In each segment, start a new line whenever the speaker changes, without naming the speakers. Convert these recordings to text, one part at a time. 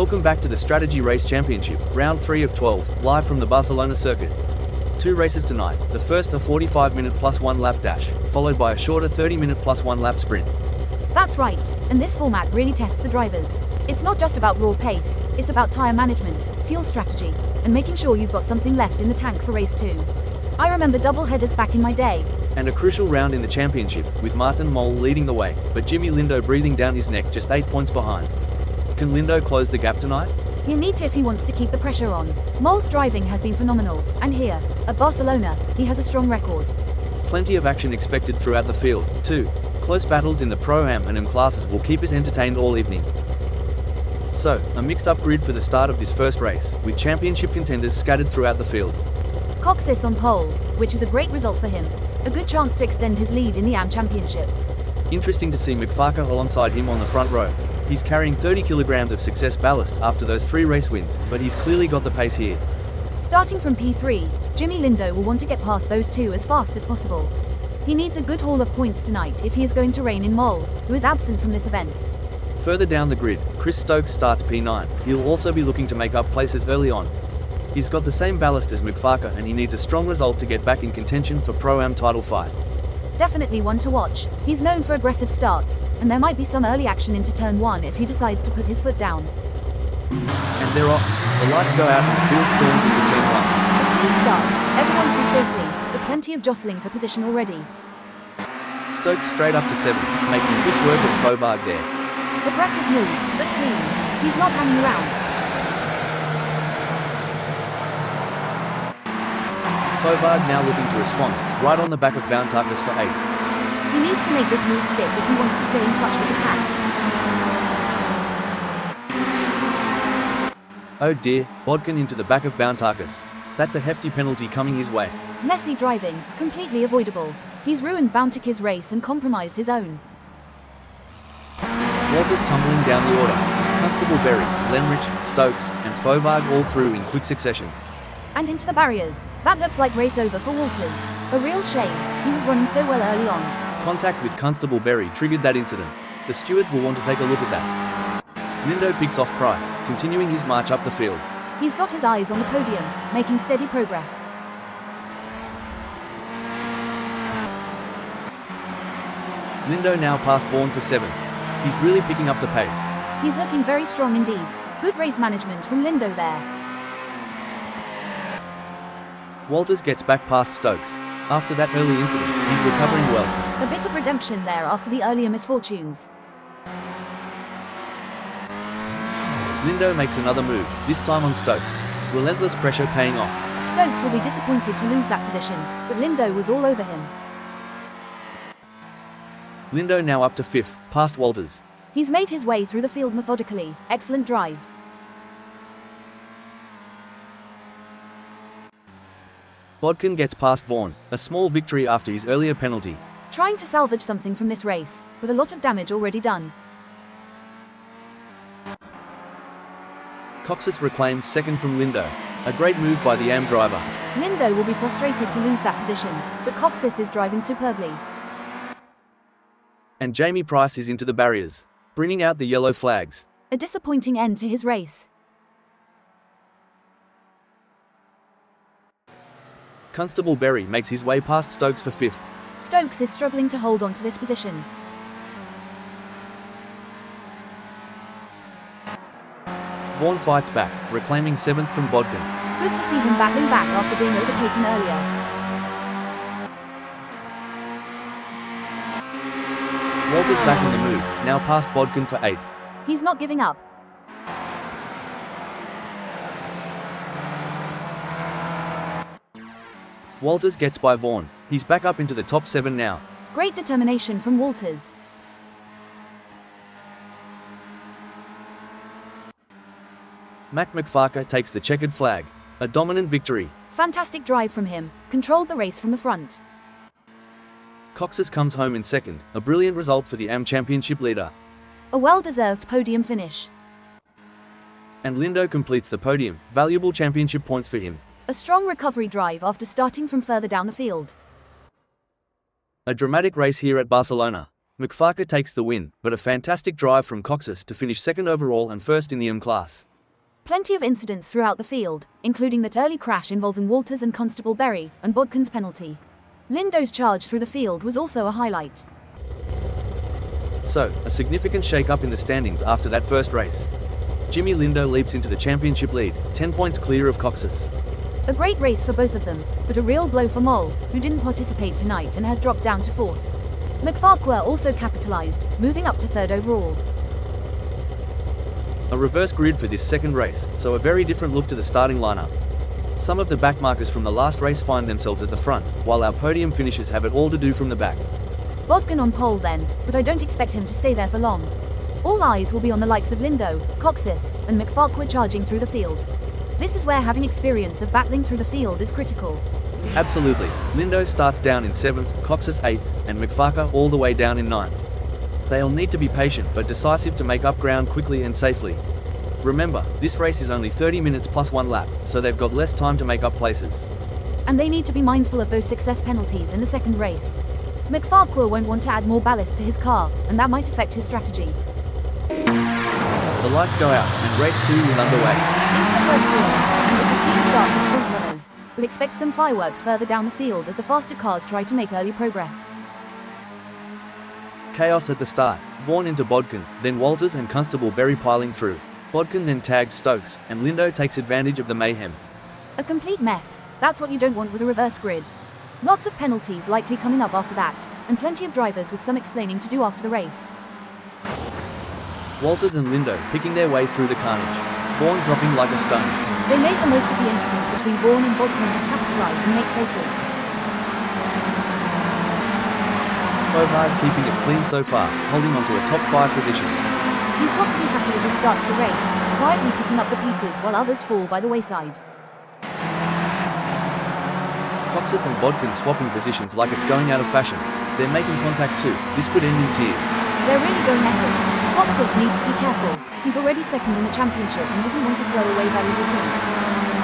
Welcome back to the Strategy Race Championship, round 3 of 12, live from the Barcelona circuit. 2 races tonight, the first a 45-minute plus 1 lap dash, followed by a shorter 30-minute plus 1 lap sprint.
That's right, and this format really tests the drivers. It's not just about raw pace, it's about tyre management, fuel strategy, and making sure you've got something left in the tank for race 2. I remember double headers back in my day.
And a crucial round in the championship, with Martin Mole leading the way, but Jimmy Lindo breathing down his neck just 8 points behind. Can Lindo close the gap tonight?
He'll need to if he wants to keep the pressure on. Mole's driving has been phenomenal, and here, at Barcelona, he has a strong record.
Plenty of action expected throughout the field, too. Close battles in the Pro-Am and M classes will keep us entertained all evening. So, a mixed-up grid for the start of this first race, with championship contenders scattered throughout the field.
Coxis on pole, which is a great result for him. A good chance to extend his lead in the AM Championship.
Interesting to see McFarker alongside him on the front row. He's carrying 30 kilograms of success ballast after those 3 race wins, but he's clearly got the pace here.
Starting from P3, Jimmy Lindo will want to get past those 2 as fast as possible. He needs a good haul of points tonight if he is going to rein in Mole, who is absent from this event.
Further down the grid, Chris Stokes starts P9. He'll also be looking to make up places early on. He's got the same ballast as McFarker and he needs a strong result to get back in contention for Pro-Am title fight.
Definitely one to watch. He's known for aggressive starts, and there might be some early action into turn 1 if he decides to put his foot down.
And they're off. The lights go out and the field storms into turn 1.
A clean start, everyone through safely, but plenty of jostling for position already.
Stokes straight up to 7th, making quick work of Fauvargue there.
Aggressive move, but clean. He's not hanging around.
Fauvargue now looking to respond, right on the back of Bountarkus for 8th.
He needs to make this move stick if he wants to stay in touch with the pack.
Oh dear, Bodkin into the back of Bountarkus. That's a hefty penalty coming his way.
Messy driving, completely avoidable. He's ruined Bountarkus' race and compromised his own.
Walters tumbling down the order. Constable Berry, Lenrich, Stokes, and Fauvargue all through in quick succession.
And into the barriers. That looks like race over for Walters. A real shame, he was running so well early on.
Contact with Constable Berry triggered that incident. The stewards will want to take a look at that. Lindo picks off Price, continuing his march up the field.
He's got his eyes on the podium, making steady progress.
Lindo now past Vaughan for 7th. He's really picking up the pace.
He's looking very strong indeed. Good race management from Lindo there.
Walters gets back past Stokes. After that early incident, he's recovering well.
A bit of redemption there after the earlier misfortunes.
Lindo makes another move, this time on Stokes. Relentless pressure paying off.
Stokes will be disappointed to lose that position, but Lindo was all over him.
Lindo now up to 5th, past Walters.
He's made his way through the field methodically. Excellent drive.
Bodkin gets past Vaughan, a small victory after his earlier penalty.
Trying to salvage something from this race, with a lot of damage already done.
Coxis reclaims 2nd from Lindo. A great move by the AM driver.
Lindo will be frustrated to lose that position, but Coxis is driving superbly.
And Jamie Price is into the barriers, bringing out the yellow flags.
A disappointing end to his race.
Constable Berry makes his way past Stokes for 5th.
Stokes is struggling to hold on to this position.
Vaughan fights back, reclaiming 7th from Bodkin.
Good to see him battling back after being overtaken earlier.
Walters back in the move, now past Bodkin for 8th.
He's not giving up.
Walters gets by Vaughan. He's back up into the top 7 now.
Great determination from Walters.
Mac McFarker takes the checkered flag. A dominant victory.
Fantastic drive from him. Controlled the race from the front.
Coxis comes home in 2nd, a brilliant result for the AM Championship leader.
A well-deserved podium finish.
And Lindo completes the podium, valuable championship points for him.
A strong recovery drive after starting from further down the field.
A dramatic race here at Barcelona. McFarker takes the win, but a fantastic drive from Coxis to finish 2nd overall and 1st in the M class.
Plenty of incidents throughout the field, including that early crash involving Walters and Constable Berry, and Bodkin's penalty. Lindo's charge through the field was also a highlight.
So, a significant shake-up in the standings after that first race. Jimmy Lindo leaps into the championship lead, 10 points clear of Cox's.
A great race for both of them, but a real blow for Moll, who didn't participate tonight and has dropped down to 4th. McFarquhar also capitalized, moving up to 3rd overall.
A reverse grid for this second race, so a very different look to the starting lineup. Some of the backmarkers from the last race find themselves at the front, while our podium finishers have it all to do from the back.
Bodkin on pole then, but I don't expect him to stay there for long. All eyes will be on the likes of Lindo, Coxis, and McFarquhar charging through the field. This is where having experience of battling through the field is critical.
Absolutely. Lindo starts down in 7th, Coxis 8th, and McFarquhar all the way down in 9th. They'll need to be patient but decisive to make up ground quickly and safely. Remember, this race is only 30 minutes plus 1 lap, so they've got less time to make up places.
And they need to be mindful of those success penalties in the second race. McFarquhar won't want to add more ballast to his car, and that might affect his strategy.
The lights go out, and race 2 is underway.
Into the first corner, and it's a clean start for the front runners, but expect some fireworks further down the field as the faster cars try to make early progress.
Chaos at the start, Vaughan into Bodkin, then Walters and Constable Berry piling through. Bodkin then tags Stokes, and Lindo takes advantage of the mayhem.
A complete mess. That's what you don't want with a reverse grid. Lots of penalties likely coming up after that, and plenty of drivers with some explaining to do after the race.
Walters and Lindo picking their way through the carnage. Vaughan dropping like a stone.
They made the most of the incident between Vaughan and Bodkin to capitalise and make places.
Fovard keeping it clean so far, holding on to a top 5 position.
He's got to be happy with his start to the race, quietly picking up the pieces while others fall by the wayside.
Coxis and Bodkin swapping positions like it's going out of fashion. They're making contact too. This could end in tears.
They're really going at it. Coxis needs to be careful. He's already second in the championship and doesn't want to throw away valuable points.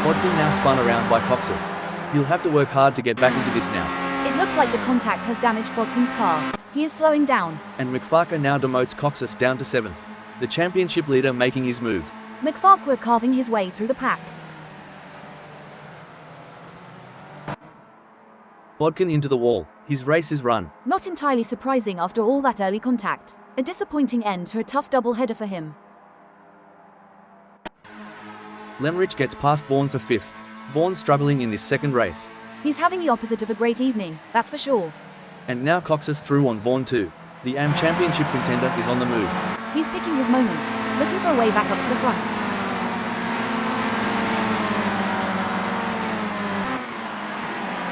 Bodkin now spun around by Coxis. He'll have to work hard to get back into this now.
It looks like the contact has damaged Bodkin's car. He is slowing down.
And McFarquhar now demotes Coxis down to 7th. The championship leader making his move.
McFarquhar carving his way through the pack.
Bodkin into the wall. His race is run.
Not entirely surprising after all that early contact. A disappointing end to a tough double-header for him.
Lemrich gets past Vaughan for 5th. Vaughan struggling in this second race.
He's having the opposite of a great evening, that's for sure.
And now Coxis through on Vaughan too. The AM Championship contender is on the move.
He's picking his moments, looking for a way back up to the front.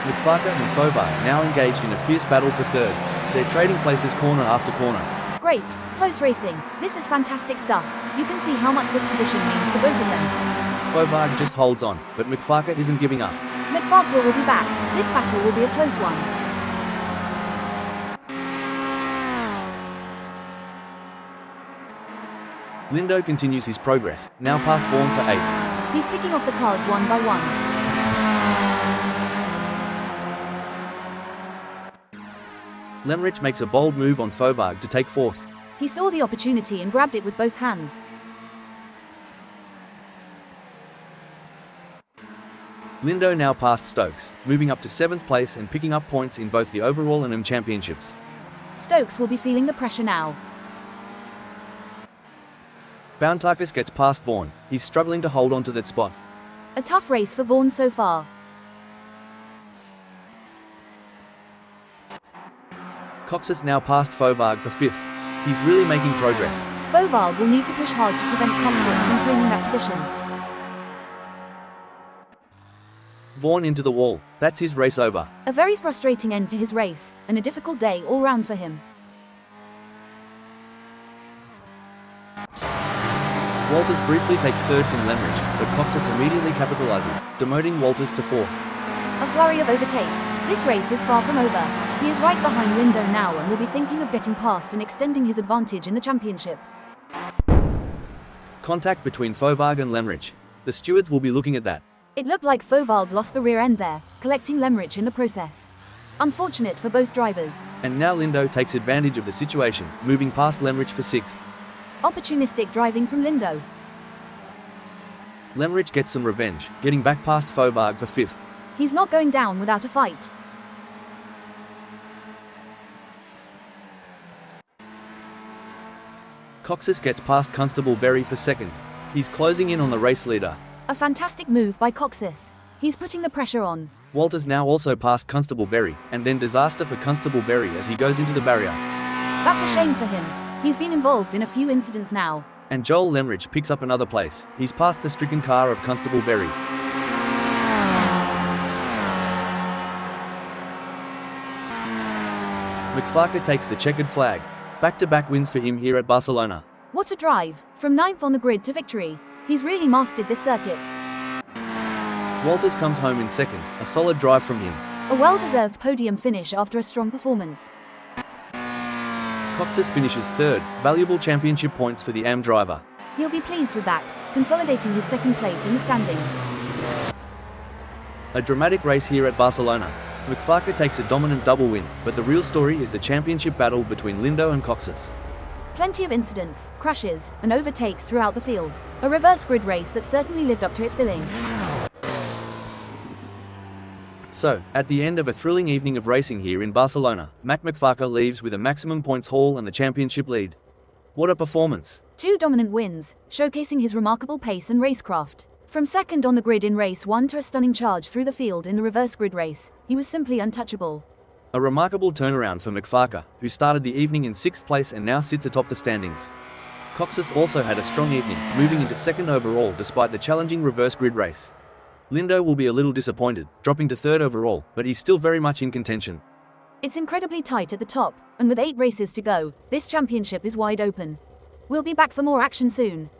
McFarquhar and Fovard now engaged in a fierce battle for 3rd. They're trading places corner after corner.
Great, close racing. This is fantastic stuff. You can see how much this position means to both of them.
Fovard just holds on, but McFarquhar isn't giving up.
McFarquhar will be back. This battle will be a close one.
Lindo continues his progress, now past Vaughan for 8th.
He's picking off the cars one by one.
Lemrich makes a bold move on Fovard to take 4th.
He saw the opportunity and grabbed it with both hands.
Lindo now past Stokes, moving up to 7th place and picking up points in both the overall and AM championships.
Stokes will be feeling the pressure now.
Bountarkus gets past Vaughan. He's struggling to hold on to that spot.
A tough race for Vaughan so far.
Coxis now past Fovard for 5th. He's really making progress.
Fovard will need to push hard to prevent Coxis from claiming that position.
Vaughan into the wall. That's his race over.
A very frustrating end to his race, and a difficult day all round for him.
Walters briefly takes 3rd from Lemrich, but Coxis immediately capitalizes, demoting Walters to 4th.
A flurry of overtakes. This race is far from over. He is right behind Lindo now and will be thinking of getting past and extending his advantage in the championship.
Contact between Fovard and Lemrich. The stewards will be looking at that.
It looked like Fovard lost the rear end there, collecting Lemrich in the process. Unfortunate for both drivers.
And now Lindo takes advantage of the situation, moving past Lemrich for 6th.
Opportunistic driving from Lindo.
Lemrich gets some revenge, getting back past Fauvargue for 5th.
He's not going down without a fight.
Coxis gets past Constable Berry for 2nd. He's closing in on the race leader.
A fantastic move by Coxis. He's putting the pressure on.
Walters now also passed Constable Berry, and then disaster for Constable Berry as he goes into the barrier.
That's a shame for him. He's been involved in a few incidents now.
And Joel Lemrich picks up another place. He's passed the stricken car of Constable Berry. McFarker takes the checkered flag. Back-to-back wins for him here at Barcelona.
What a drive, from 9th on the grid to victory. He's really mastered this circuit.
Walters comes home in 2nd, a solid drive from him.
A well-deserved podium finish after a strong performance.
Coxis finishes 3rd, valuable championship points for the AM driver.
He'll be pleased with that, consolidating his 2nd place in the standings.
A dramatic race here at Barcelona. McFarker takes a dominant double win, but the real story is the championship battle between Lindo and Coxis.
Plenty of incidents, crashes, and overtakes throughout the field. A reverse grid race that certainly lived up to its billing.
So, at the end of a thrilling evening of racing here in Barcelona, Mac McFarker leaves with a maximum points haul and the championship lead. What a performance!
2 dominant wins, showcasing his remarkable pace and racecraft. From 2nd on the grid in race 1 to a stunning charge through the field in the reverse grid race, he was simply untouchable.
A remarkable turnaround for McFarker, who started the evening in 6th place and now sits atop the standings. Coxis also had a strong evening, moving into 2nd overall despite the challenging reverse grid race. Lindo will be a little disappointed, dropping to 3rd overall, but he's still very much in contention.
It's incredibly tight at the top, and with 8 races to go, this championship is wide open. We'll be back for more action soon.